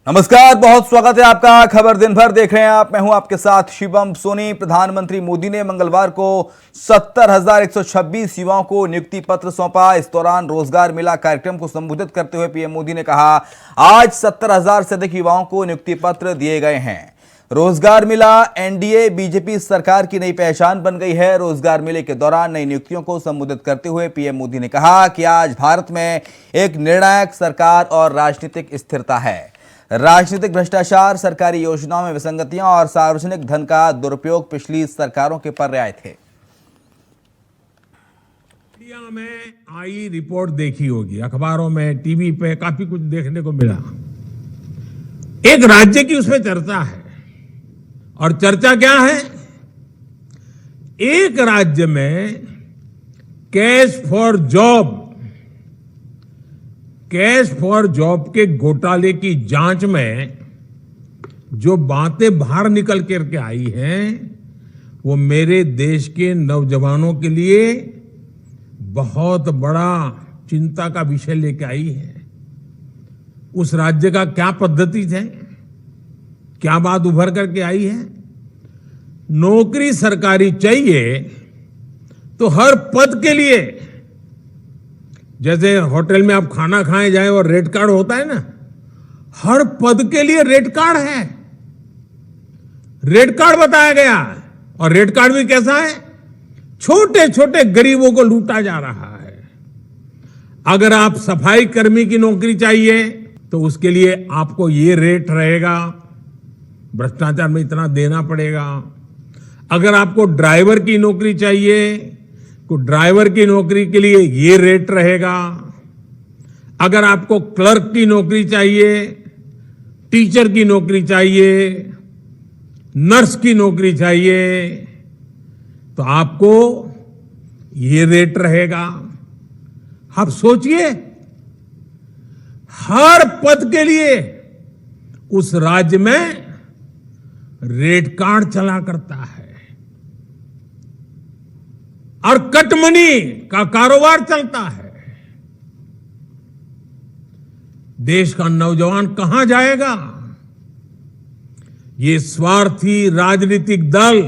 नमस्कार, बहुत स्वागत है आपका। खबर दिन भर देख रहे हैं आप। मैं हूं आपके साथ शिवम सोनी। प्रधानमंत्री मोदी ने मंगलवार को 70,126 युवाओं को नियुक्ति पत्र सौंपा। इस दौरान रोजगार मेला कार्यक्रम को संबोधित करते हुए पीएम मोदी ने कहा, आज 70,000 से अधिक युवाओं को नियुक्ति पत्र दिए गए हैं। रोजगार मेला एनडीए बीजेपी सरकार की नई पहचान बन गई है। रोजगार मेले के दौरान नई नियुक्तियों को संबोधित करते हुए पीएम मोदी ने कहा कि आज भारत में एक निर्णायक सरकार और राजनीतिक स्थिरता है। राजनीतिक भ्रष्टाचार, सरकारी योजनाओं में विसंगतियां और सार्वजनिक धन का दुरुपयोग पिछली सरकारों के पर्याय थे। इंडिया में आई रिपोर्ट देखी होगी, अखबारों में, टीवी पे काफी कुछ देखने को मिला। एक राज्य की उसमें चर्चा है, और चर्चा क्या है? एक राज्य में कैश फॉर जॉब के घोटाले की जांच में जो बातें बाहर निकल करके आई हैं, वो मेरे देश के नौजवानों के लिए बहुत बड़ा चिंता का विषय लेके आई है। उस राज्य का क्या पद्धति है, क्या बात उभर करके आई है? नौकरी सरकारी चाहिए तो हर पद के लिए, जैसे होटल में आप खाना खाए जाए और रेट कार्ड होता है ना, हर पद के लिए रेट कार्ड है। रेट कार्ड बताया गया, और रेट कार्ड भी कैसा है? छोटे छोटे गरीबों को लूटा जा रहा है। अगर आप सफाई कर्मी की नौकरी चाहिए तो उसके लिए आपको ये रेट रहेगा, भ्रष्टाचार में इतना देना पड़ेगा। अगर आपको ड्राइवर की नौकरी चाहिए तो ड्राइवर की नौकरी के लिए ये रेट रहेगा। अगर आपको क्लर्क की नौकरी चाहिए, टीचर की नौकरी चाहिए, नर्स की नौकरी चाहिए, तो आपको ये रेट रहेगा। आप सोचिए, हर पद के लिए उस राज्य में रेट कार्ड चला करता है, और कटमनी का कारोबार चलता है। देश का नौजवान कहां जाएगा? ये स्वार्थी राजनीतिक दल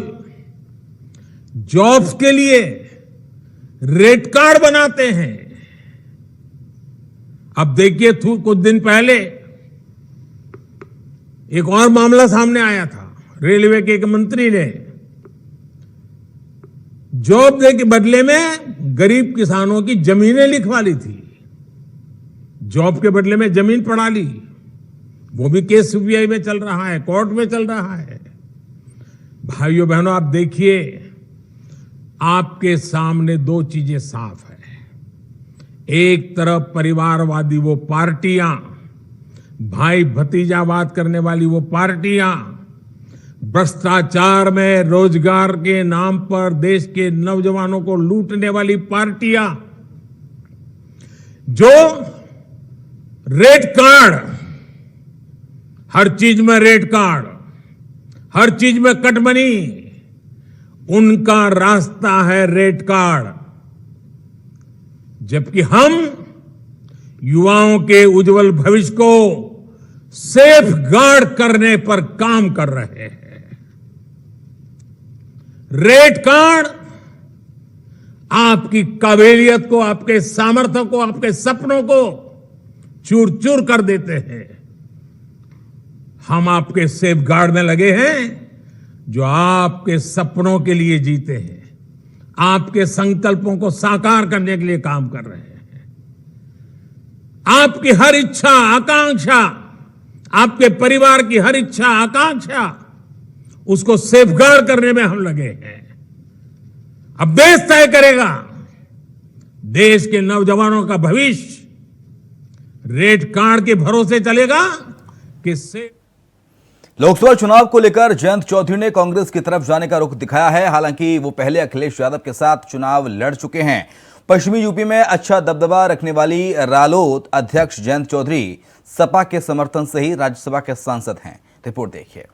जॉब्स के लिए रेट कार्ड बनाते हैं। अब देखिए, कुछ दिन पहले एक और मामला सामने आया था। रेलवे के एक मंत्री ने जॉब दे के बदले में गरीब किसानों की जमीनें लिखवा ली थी। जॉब के बदले में जमीन पड़ा ली। वो भी केस सीबीआई में चल रहा है, कोर्ट में चल रहा है। भाइयों बहनों, आप देखिए, आपके सामने दो चीजें साफ है। एक तरफ परिवारवादी वो पार्टियां, भाई भतीजावाद करने वाली वो पार्टियां, भ्रष्टाचार में रोजगार के नाम पर देश के नौजवानों को लूटने वाली पार्टियां, जो रेट कार्ड, हर चीज में रेट कार्ड, हर चीज में कटमनी, उनका रास्ता है रेट कार्ड। जबकि हम युवाओं के उज्जवल भविष्य को सेफ गार्ड करने पर काम कर रहे हैं। रेट कार्ड आपकी काबिलियत को, आपके सामर्थ्य को, आपके सपनों को चूर चूर कर देते हैं। हम आपके सेफ गार्ड में लगे हैं, जो आपके सपनों के लिए जीते हैं, आपके संकल्पों को साकार करने के लिए काम कर रहे हैं। आपकी हर इच्छा आकांक्षा, आपके परिवार की हर इच्छा आकांक्षा, उसको सेफगार्ड करने में हम लगे हैं। अब देश तय करेगा, देश के नौजवानों का भविष्य रेट कार्ड के भरोसे चलेगा कि लोकसभा चुनाव को लेकर जयंत चौधरी ने कांग्रेस की तरफ जाने का रुख दिखाया है। हालांकि वो पहले अखिलेश यादव के साथ चुनाव लड़ चुके हैं। पश्चिमी यूपी में अच्छा दबदबा रखने वाली रालोद अध्यक्ष जयंत चौधरी सपा के समर्थन से ही राज्यसभा के सांसद हैं। रिपोर्ट देखिए।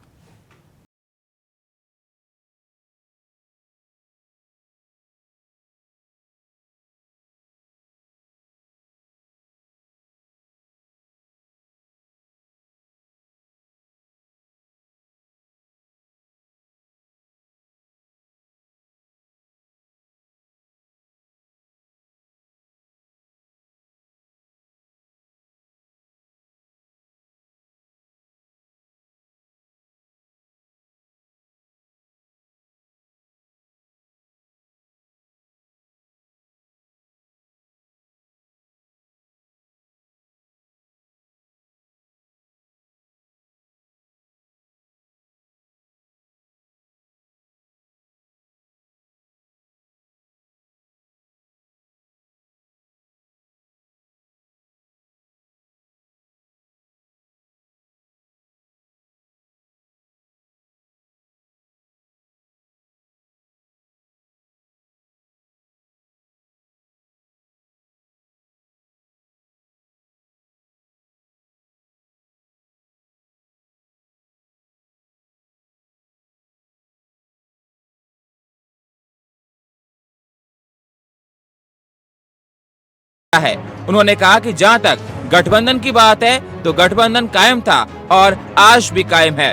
है। उन्होंने कहा कि जहां तक गठबंधन की बात है तो गठबंधन कायम था और आज भी कायम है।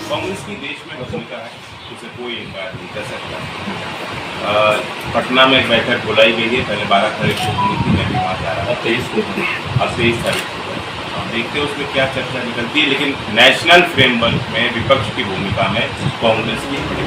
कांग्रेस की देश में भूमिका है, उसे कोई इनकार नहीं कर सकता। पटना में एक बैठक बुलाई गई है, पहले 12 तारीख को हुई थी, मैं भी वहाँ जा रहा था, 23 तारीख को। अब देखते हैं उसमें क्या चर्चा निकलती है, लेकिन नेशनल फ्रेमवर्क में विपक्ष की भूमिका में कांग्रेस की बड़ी।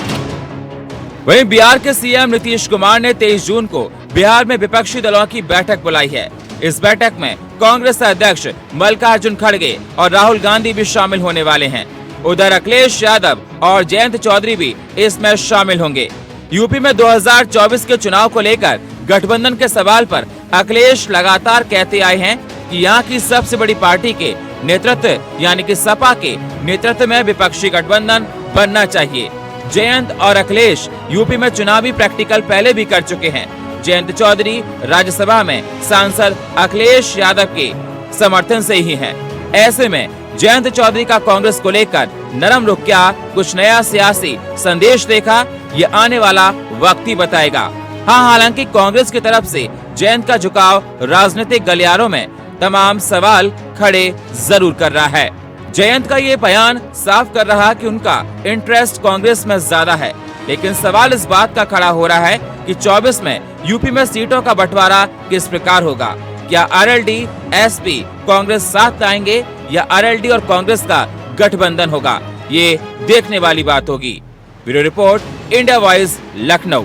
वहीं बिहार के सीएम नीतीश कुमार ने 23 जून को बिहार में विपक्षी दलों की बैठक बुलाई है। इस बैठक में कांग्रेस अध्यक्ष मल्लिकार्जुन खड़गे और राहुल गांधी भी शामिल होने वाले हैं। उधर अखिलेश यादव और जयंत चौधरी भी इसमें शामिल होंगे। यूपी में 2024 के चुनाव को लेकर गठबंधन के सवाल पर अखिलेश लगातार कहते आए हैं कि यहाँ की सबसे बड़ी पार्टी के नेतृत्व यानी कि सपा के नेतृत्व में विपक्षी गठबंधन बनना चाहिए। जयंत और अखिलेश यूपी में चुनावी प्रैक्टिकल पहले भी कर चुके हैं। जयंत चौधरी राज्यसभा में सांसद अखिलेश यादव के समर्थन से ही हैं। ऐसे में जयंत चौधरी का कांग्रेस को लेकर नरम रुख क्या कुछ नया सियासी संदेश देखा, ये आने वाला वक्त ही बताएगा। हाँ, हालांकि कांग्रेस की तरफ से जयंत का झुकाव राजनीतिक गलियारों में तमाम सवाल खड़े जरूर कर रहा है। जयंत का ये बयान साफ कर रहा कि उनका इंटरेस्ट कांग्रेस में ज्यादा है, लेकिन सवाल इस बात का खड़ा हो रहा है कि 24 में यूपी में सीटों का बंटवारा किस प्रकार होगा। क्या आरएलडी, एसपी कांग्रेस साथ लाएंगे या आरएलडी और कांग्रेस का गठबंधन होगा, ये देखने वाली बात होगी। Bureau report, India voice, Lucknow.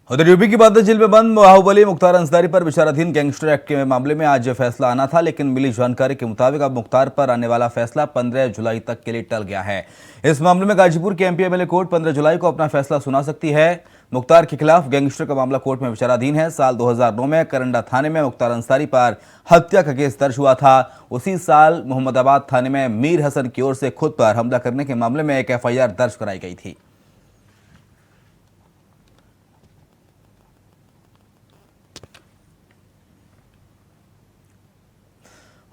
उधर यूपी की बात जेल में बंद बाहुबली मुख्तार अंसारी पर विचाराधीन गैंगस्टर एक्ट के मामले में आज फैसला आना था, लेकिन मिली जानकारी के मुताबिक अब मुख्तार पर आने वाला फैसला 15 जुलाई तक के लिए टल गया है। इस मामले में गाजीपुर की एमपी एमएलए कोर्ट 15 जुलाई को अपना फैसला सुना सकती है। मुख्तार के खिलाफ गैंगस्टर का मामला कोर्ट में विचाराधीन है। साल 2009 में करंडा थाने में मुख्तार अंसारी पर हत्या का केस दर्ज हुआ था। उसी साल मोहम्मदाबाद थाने में मीर हसन की ओर से खुद पर हमला करने के मामले में एक एफआईआर दर्ज कराई गई थी।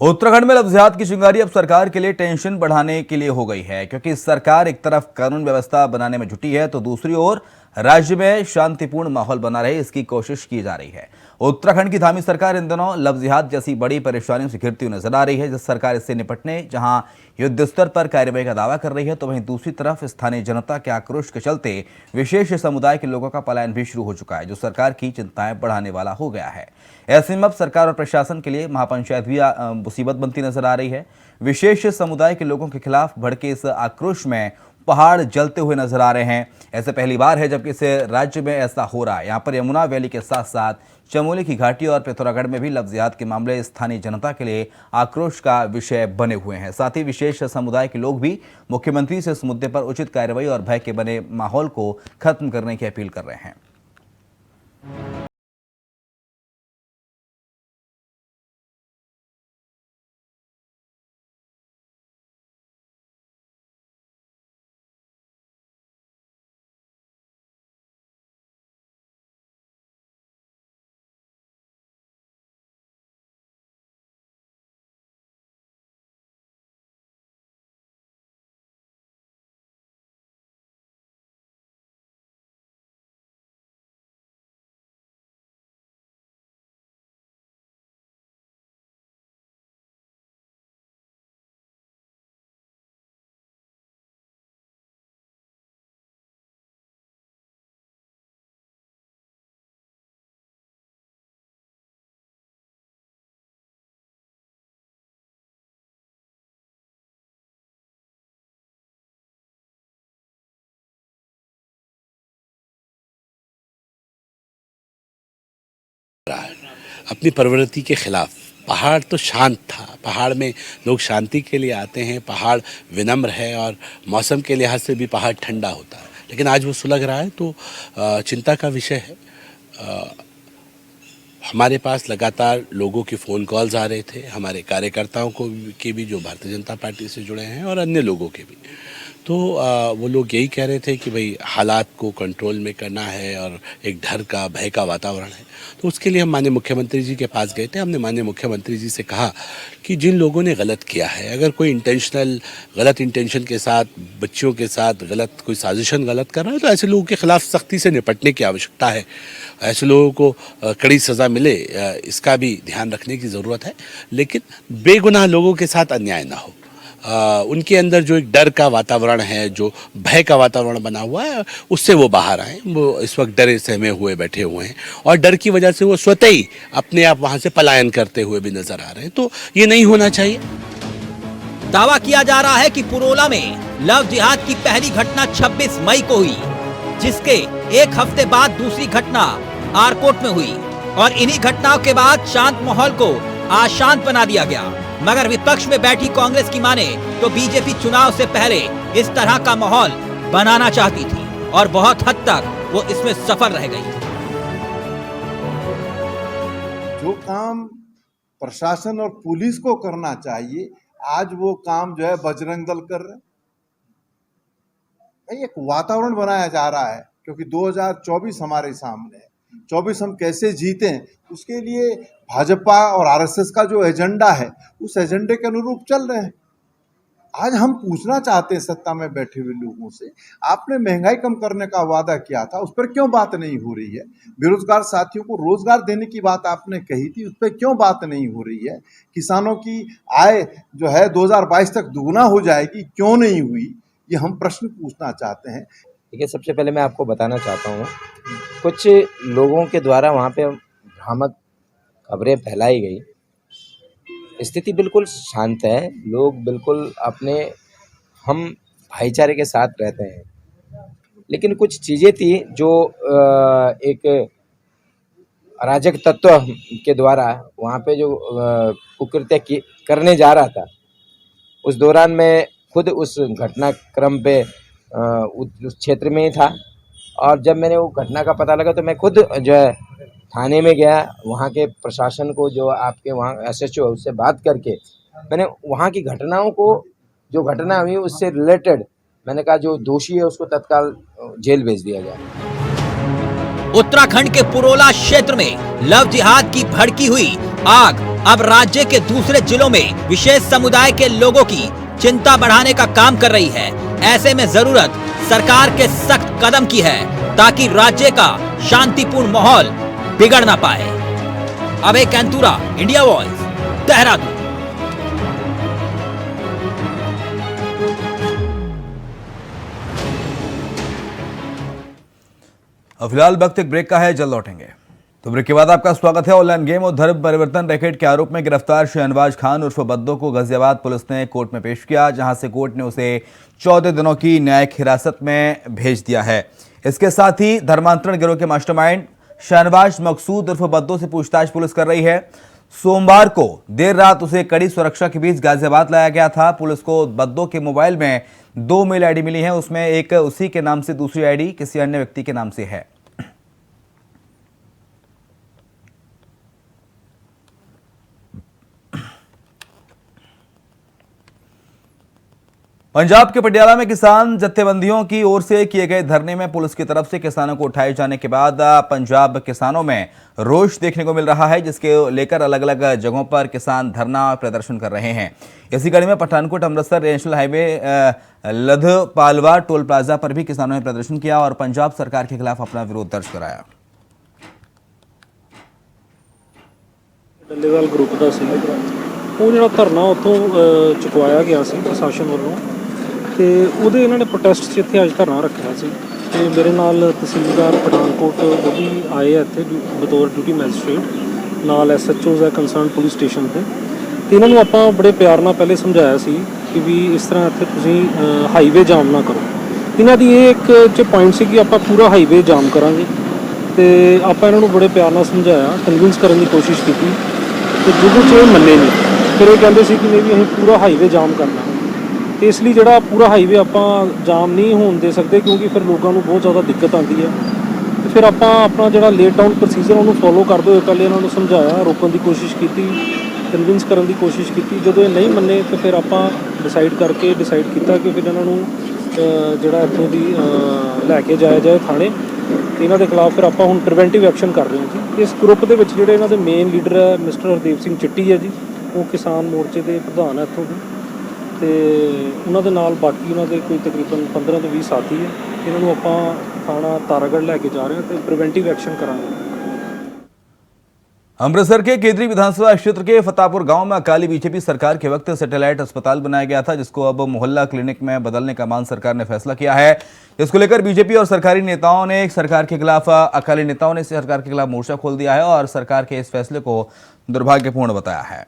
उत्तराखंड में लफ्जियात की चिंगारी अब सरकार के लिए टेंशन बढ़ाने के लिए हो गई है, क्योंकि सरकार एक तरफ कानून व्यवस्था बनाने में जुटी है तो दूसरी ओर राज्य में शांतिपूर्ण माहौल बना रहे इसकी कोशिश की जा रही है। उत्तराखंड की धामी सरकार इन दिनों लफ्जियात जैसी बड़ी परेशानियों से घिरती हुई नजर आ रही है। जिस सरकार इससे निपटने जहां युद्ध स्तर पर कार्रवाई का दावा कर रही है, तो वहीं दूसरी तरफ स्थानीय जनता के आक्रोश के चलते विशेष समुदाय के लोगों का पलायन भी शुरू हो चुका है, जो सरकार की चिंताएं बढ़ाने वाला हो गया है। ऐसे में अब सरकार और प्रशासन के लिए महापंचायत भी मुसीबत बनती नजर आ रही है। विशेष समुदाय के लोगों के खिलाफ भड़के इस आक्रोश में पहाड़ जलते हुए नजर आ रहे हैं। ऐसे पहली बार है जबकि इस राज्य में ऐसा हो रहा है। यहाँ पर यमुना वैली के साथ साथ चमोली की घाटी और पिथौरागढ़ में भी लफ्जियात के मामले स्थानीय जनता के लिए आक्रोश का विषय बने हुए हैं। साथ ही विशेष समुदाय के लोग भी मुख्यमंत्री से इस मुद्दे पर उचित कार्रवाई और भय के बने माहौल को खत्म करने की अपील कर रहे हैं। अपनी प्रवृत्ति के खिलाफ। पहाड़ तो शांत था, पहाड़ में लोग शांति के लिए आते हैं, पहाड़ विनम्र है और मौसम के लिहाज से भी पहाड़ ठंडा होता है, लेकिन आज वो सुलग रहा है तो चिंता का विषय है। हमारे पास लगातार लोगों की फ़ोन कॉल्स आ रहे थे, हमारे कार्यकर्ताओं को के भी जो भारतीय जनता पार्टी से जुड़े हैं और अन्य लोगों के भी। तो वो लोग यही कह रहे थे कि भाई हालात को कंट्रोल में करना है और एक डर का भय का वातावरण है। तो उसके लिए हम माननीय मुख्यमंत्री जी के पास गए थे। हमने माननीय मुख्यमंत्री जी से कहा कि जिन लोगों ने गलत किया है, अगर कोई गलत इंटेंशन के साथ बच्चियों के साथ गलत कोई साजिशन गलत कर रहा है तो ऐसे लोगों के खिलाफ सख्ती से निपटने की आवश्यकता है। ऐसे लोगों को कड़ी सज़ा मिले, इसका भी ध्यान रखने की ज़रूरत है। लेकिन बेगुनाह लोगों के साथ अन्याय ना हो। उनके अंदर जो एक डर का वातावरण है, जो भय का वातावरण बना हुआ है, उससे वो बाहर आए। वो इस वक्त डरे सहमे हुए बैठे हुए हैं और डर की वजह से वो स्वतः ही अपने आप वहाँ से पलायन करते हुए भी नजर आ रहे हैं। तो ये नहीं होना चाहिए। दावा किया जा रहा है कि पुरोला में लव जिहाद की पहली घटना 26 मई को हुई, जिसके एक हफ्ते बाद दूसरी घटना आरकोट में हुई और इन्हीं घटनाओं के बाद शांत माहौल को अशांत बना दिया गया। मगर विपक्ष में बैठी कांग्रेस की माने तो बीजेपी चुनाव से पहले इस तरह का माहौल बनाना चाहती थी और बहुत हद तक वो इसमें सफल रह गई। जो काम प्रशासन और पुलिस को करना चाहिए, आज वो काम जो है बजरंग दल कर रहे हैं। एक वातावरण बनाया जा रहा है क्योंकि 2024 हमारे सामने है। 24 हम कैसे जीतें, उसके लिए भाजपा और आरएसएस का जो एजेंडा है उस एजेंडे के अनुरूप चल रहे हैं। आज हम पूछना चाहते हैं सत्ता में बैठे हुए लोगों से, आपने महंगाई कम करने का वादा किया था, उस पर क्यों बात नहीं हो रही है? बेरोजगार साथियों को रोजगार देने की बात आपने कही थी, उस पर क्यों बात नहीं हो रही है? किसानों की आय जो है 2022 तक दुगुना हो जाएगी, क्यों नहीं हुई? ये हम प्रश्न पूछना चाहते हैं। देखिए, सबसे पहले मैं आपको बताना चाहता हूँ, कुछ लोगों के द्वारा वहाँ पे भ्रामक खबरें फैलाई गई। स्थिति बिल्कुल शांत है, लोग बिल्कुल अपने हम भाईचारे के साथ रहते हैं। लेकिन कुछ चीज़ें थी जो एक अराजक तत्व के द्वारा वहाँ पे जो कुकृत्य करने जा रहा था, उस दौरान मैं खुद उस घटनाक्रम पे उस क्षेत्र में ही था और जब मैंने वो घटना का पता लगा तो मैं खुद जो है थाने में गया। वहाँ के प्रशासन को, जो आपके वहाँ एसएचओ है, उससे बात करके मैंने वहाँ की घटनाओं को, जो घटना हुई उससे रिलेटेड, मैंने कहा जो दोषी है उसको तत्काल जेल भेज दिया जाए। उत्तराखंड के पुरोला क्षेत्र में लव जिहाद की भड़की हुई आग अब राज्य के दूसरे जिलों में विशेष समुदाय के लोगों की चिंता बढ़ाने का काम कर रही है। ऐसे में जरूरत सरकार के सख्त कदम की है ताकि राज्य का शांतिपूर्ण माहौल बिगड़ ना पाए। अभय कैंतुरा, इंडिया वॉइस, देहरादून। अब फिलहाल वक्त एक ब्रेक का है, जल्द लौटेंगे। तो ब्रेक के बाद आपका स्वागत है। ऑनलाइन गेम और धर्म परिवर्तन रैकेट के आरोप में गिरफ्तार शहनवाज खान उर्फ बद्दो को गाजियाबाद पुलिस ने कोर्ट में पेश किया, जहां से कोर्ट ने उसे 14 दिनों की न्यायिक हिरासत में भेज दिया है। इसके साथ ही धर्मांतरण गिरोह के मास्टरमाइंड शहनवाज मकसूद उर्फ बद्दो से पूछताछ पुलिस कर रही है। सोमवार को देर रात उसे कड़ी सुरक्षा के बीच गाजियाबाद लाया गया था। पुलिस को बद्दो के मोबाइल में 2 मेल आईडी मिली है, उसमें एक उसी के नाम से, दूसरी आईडी किसी अन्य व्यक्ति के नाम से है। पंजाब के पटियाला में किसान जत्थेबंदियों की ओर से किए गए धरने में पुलिस की तरफ से किसानों को उठाए जाने के बाद पंजाब किसानों में रोष देखने को मिल रहा है, जिसके लेकर अलग अलग जगहों पर किसान धरना प्रदर्शन कर रहे हैं। इसी कड़ी में Pathankot Amritsar national highway Ladhpalwan toll plaza पर भी किसानों ने प्रदर्शन किया और पंजाब सरकार के खिलाफ अपना विरोध दर्ज कराया। डल्लेवाल ग्रुप का सी ਉਹ ਜਿਹੜਾ ਧਰਨਾ ਉੱਥੋਂ ਚੁਕਵਾਇਆ ਗਿਆ ਸੀ ਪ੍ਰਸ਼ਾਸਨ ਵੱਲੋਂ ਤੇ ਉਹਦੇ ਇਹਨਾਂ ਨੇ ਪ੍ਰੋਟੈਸਟ 'ਚ ਇੱਥੇ ਅੱਜ ਧਰਨਾ ਰੱਖਿਆ ਸੀ ਤੇ ਮੇਰੇ ਨਾਲ ਤਹਿਸੀਲਦਾਰ ਪਠਾਨਕੋਟ ਉਹ ਵੀ ਆਏ ਆ ਇੱਥੇ ਬਤੌਰ ਡਿਊਟੀ ਮੈਜਿਸਟ੍ਰੇਟ, ਨਾਲ ਐਸਐਚਓਜ਼ ਹੈ ਕੰਸਰਨ ਪੁਲਿਸ ਸਟੇਸ਼ਨ ਤੇ ਇਹਨਾਂ ਨੂੰ ਆਪਾਂ ਬੜੇ ਪਿਆਰ ਨਾਲ ਪਹਿਲੇ ਸਮਝਾਇਆ ਸੀ ਕਿ ਵੀ ਇਸ ਤਰ੍ਹਾਂ ਇੱਥੇ ਤੁਸੀਂ ਹਾਈਵੇ ਜਾਮ ਨਾ ਕਰੋ। ਇਹਨਾਂ ਦੀ ਇਹ ਇੱਕ 'ਚ ਪੁਆਇੰਟ ਸੀ ਕਿ ਆਪਾਂ ਪੂਰਾ ਹਾਈਵੇ ਜਾਮ ਕਰਾਂਗੇ ਤੇ ਆਪਾਂ ਇਹਨਾਂ ਨੂੰ ਬੜੇ ਪਿਆਰ ਨਾਲ ਸਮਝਾਇਆ, ਕਨਵਿੰਸ ਕਰਨ ਦੀ ਕੋਸ਼ਿਸ਼ ਕੀਤੀ ਤੇ ਜਦੋਂ 'ਚ ਇਹ ਮੰਨੇ ਨਹੀਂ। ਫਿਰ ਇਹ ਕਹਿੰਦੇ ਸੀ ਕਿ ਨਹੀਂ ਵੀ ਅਸੀਂ ਪੂਰਾ ਹਾਈਵੇ ਜਾਮ ਕਰਨਾ ਤੇ ਇਸ ਲਈ ਜਿਹੜਾ ਪੂਰਾ ਹਾਈਵੇ ਆਪਾਂ ਜਾਮ ਨਹੀਂ ਹੋਣ ਦੇ ਸਕਦੇ ਕਿਉਂਕਿ ਫਿਰ ਲੋਕਾਂ ਨੂੰ ਬਹੁਤ ਜ਼ਿਆਦਾ ਦਿੱਕਤ ਆਉਂਦੀ ਹੈ ਤੇ ਫਿਰ ਆਪਾਂ ਆਪਣਾ ਜਿਹੜਾ ਲੇਟ ਡਾਊਨ ਪ੍ਰੋਸੀਜਰ ਉਹਨੂੰ ਫੋਲੋ ਕਰਦੇ ਹੋਏ ਪਹਿਲੇ ਇਹਨਾਂ ਨੂੰ ਸਮਝਾਇਆ, ਰੋਕਣ ਦੀ ਕੋਸ਼ਿਸ਼ ਕੀਤੀ, ਕਨਵਿੰਸ ਕਰਨ ਦੀ ਕੋਸ਼ਿਸ਼ ਕੀਤੀ। ਜਦੋਂ ਇਹ ਨਹੀਂ ਮੰਨੇ ਤਾਂ ਫਿਰ ਆਪਾਂ ਡਿਸਾਈਡ ਕੀਤਾ ਕਿ ਫਿਰ ਇਹਨਾਂ ਨੂੰ ਜਿਹੜਾ ਇੱਥੋਂ ਦੀ ਲੈ ਕੇ ਜਾਇਆ ਜਾਏ ਥਾਣੇ। ਤੇ ਇਹਨਾਂ ਦੇ ਖਿਲਾਫ ਫਿਰ ਆਪਾਂ ਹੁਣ ਪ੍ਰੀਵੈਂਟਿਵ ਐਕਸ਼ਨ ਕਰ ਰਹੇ ਹਾਂ ਜੀ। ਇਸ ਗਰੁੱਪ ਦੇ ਵਿੱਚ ਜਿਹੜੇ ਇਹਨਾਂ ਦੇ ਮੇਨ ਲੀਡਰ ਹੈ ਮਿਸਟਰ ਹਰਦੀਪ ਸਿੰਘ ਚਿੱਟੀ ਹੈ ਜੀ, ਉਹ ਕਿਸਾਨ ਮੋਰਚੇ ਦੇ ਪ੍ਰਧਾਨ ਹੈ ਇੱਥੋਂ ਦੇ, ਤੇ ਉਹਨਾਂ ਦੇ ਨਾਲ ਬਾਕੀ ਉਹਨਾਂ ਦੇ ਕੋਈ ਤਕਰੀਬਨ 15 ਤੋਂ 20 ਸਾਥੀ ਹੈ। ਇਹਨਾਂ ਨੂੰ ਆਪਾਂ ਥਾਣਾ ਤਾਰਾਗढ़ ਲੈ ਕੇ ਜਾ ਰਹੇ ਹਾਂ ਤੇ ਪ੍ਰੀਵੈਂਟਿਵ ਐਕਸ਼ਨ ਕਰਾਂਗੇ। अमृतसर के केंद्रीय विधानसभा क्षेत्र के फतापुर गांव में अकाली बीजेपी सरकार के वक्त सैटेलाइट अस्पताल बनाया गया था, जिसको अब मोहल्ला क्लिनिक में बदलने का मान सरकार ने फैसला किया है। इसको लेकर बीजेपी और सरकारी नेताओं ने सरकार के खिलाफ अकाली नेताओं ने सरकार के खिलाफ मोर्चा खोल दिया है और सरकार के इस फैसले को दुर्भाग्यपूर्ण बताया है।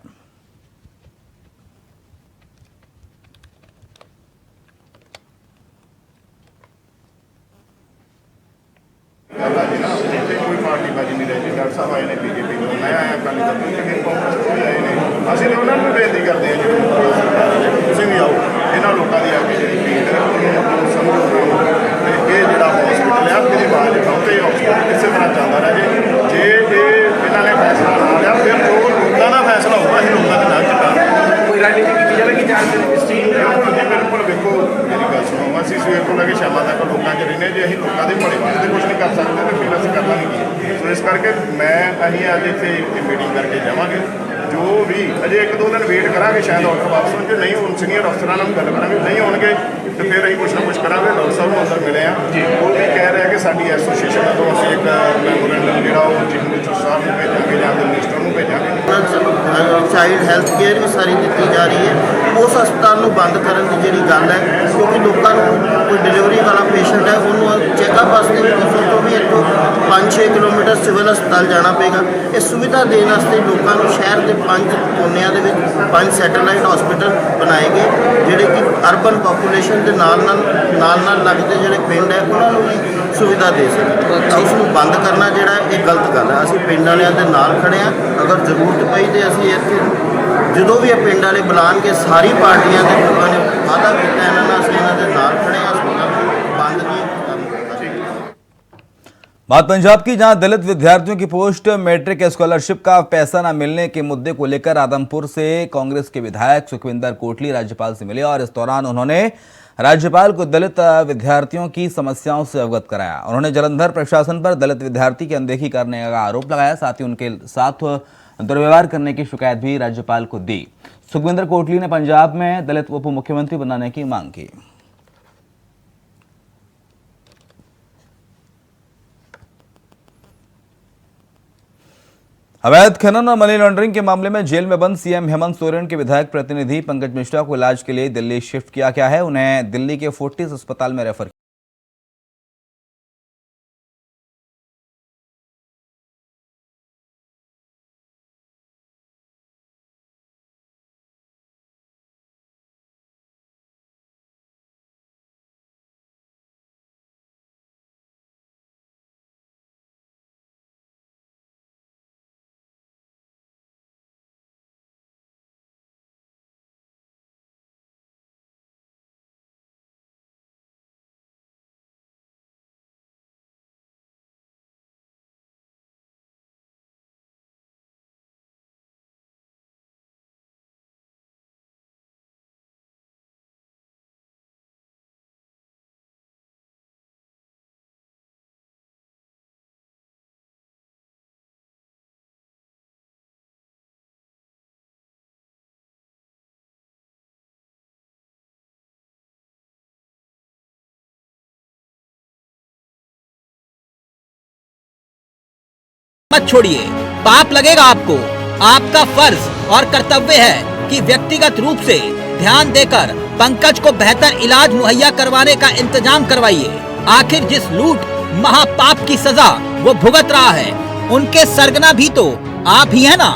कोई पार्टीबाजी नहीं रही। डॉक्टर साहब आए ने बीजेपी को, मैं आया अकाली दल में, लेकिन कांग्रेस को भी आए ने। असं तो उन्होंने भी बेनती करते हैं जी, तुम भी आओ, इन्होंने लोगों की आके जी भीड़ समझो ये जो हॉस्पिटल है मेरी आवाज उठाओ तो ये हॉस्पिटल किसी तरह चलता रहे जे इन्होंने फैसला ना लिया फिर जो लोगों का फैसला होगा अं लोगों के नाम चुका कोई राजनीति की जाएगी जान इस चीज़ बिल्कुल देखो मेरी गल सुनो असं सवेर को लैके शाम तक लोगों च रहने जे अं लोगों के भले वास्ते कुछ नहीं कर सकते तो फिर असं करना नहीं की। सो इस करके मैं अं अज इतने मीटिंग करके जावांगे, जो भी अजे एक दो दिन वेट करा शायद डॉक्टर वापस हो, जो नहीं हो सीनियर अफसर नाल गल करा नहीं होंगे तो फिर अं कुछ ना कुछ करा। डॉक्टर साहब को अंदर मिले हैं, वो भी कह रहे हैं कि साडी एसोसीएशन वालों असीं एक मैमोरेंडम जो चीफ मिनिस्टर साहब को भेजांगे या मिनिस्टर को भेजांगे। चाइल्ड हैल्थ केयर भी सारी दी जा रही है। उस अस्पताल को बंद करने की जी गल है, क्योंकि लोगों को कोई डिलीवरी वाला पेशेंट है उन्होंने चेकअप वास्ते तो भी इतों 5-6 किलोमीटर सिविल अस्पताल जाना पेगा। इस सुविधा देने वास्ते लोगों को शहर के 5 कोनिया के 5 सैटेलाइट हॉस्पिटल बनाए गए, जोड़े कि अर्बन पॉपूलेशन के नाल लगते जोड़े पिंड है उन्होंने भी सुविधा दे सकें। उसको बंद करना जोड़ा ये गलत गल है। असीं पिंड वालियां दे नाल खड़े हैं, अगर जरूरत पई तो असीं इत्थे जो भी पिंड वाले बुलाएंगे सारी पार्टियां के लोगों ने वादा किया इन्होंने असीं इन्हां दे नाल खड़े हैं, अस्पताल बंद नहीं करना। बात पंजाब की, जहां दलित विद्यार्थियों की पोस्ट मैट्रिक स्कॉलरशिप का पैसा न मिलने के मुद्दे को लेकर आदमपुर से कांग्रेस के विधायक सुखविंदर कोटली राज्यपाल से मिले और इस दौरान उन्होंने राज्यपाल को दलित विद्यार्थियों की समस्याओं से अवगत कराया। उन्होंने जलंधर प्रशासन पर दलित विद्यार्थी की अनदेखी करने का आरोप लगाया, साथ ही उनके साथ दुर्व्यवहार करने की शिकायत भी राज्यपाल को दी। सुखविंदर कोटली ने पंजाब में दलित उप मुख्यमंत्री बनाने की मांग की। अवैध खनन और मनी लॉन्ड्रिंग के मामले में जेल में बंद सीएम हेमंत सोरेन के विधायक प्रतिनिधि पंकज मिश्रा को इलाज के लिए दिल्ली शिफ्ट किया गया है। उन्हें दिल्ली के फोर्टिस अस्पताल में रेफर मत छोड़िए, पाप लगेगा आपको। आपका फर्ज और कर्तव्य है कि व्यक्तिगत रूप से ध्यान देकर पंकज को बेहतर इलाज मुहैया करवाने का इंतजाम करवाइए। आखिर जिस लूट महापाप की सजा वो भुगत रहा है, उनके सरगना भी तो आप ही है ना।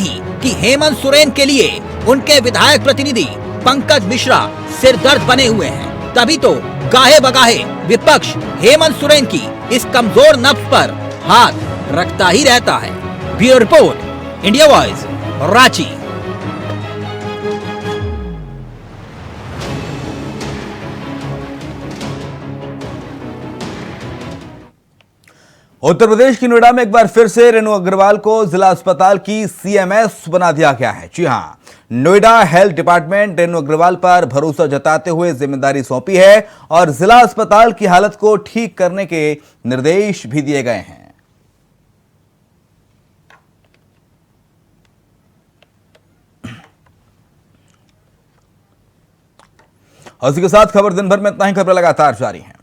नहीं कि हेमंत सोरेन के लिए उनके विधायक प्रतिनिधि पंकज मिश्रा सिरदर्द बने हुए हैं। तभी तो गाहे बगाहे विपक्ष हेमंत सोरेन की इस कमजोर नब्ज पर हाथ रखता ही रहता है। Bureau report, India voice, Ranchi. Uttar Pradesh की नोएडा में एक बार फिर से रेणु अग्रवाल को जिला अस्पताल की सीएमएस बना दिया गया है। जी हां, नोएडा हेल्थ डिपार्टमेंट रेणु अग्रवाल पर भरोसा जताते हुए जिम्मेदारी सौंपी है और जिला अस्पताल की हालत को ठीक करने के निर्देश भी दिए गए हैं। और इसी के साथ खबर दिन भर में इतना ही। खबर लगातार जारी है।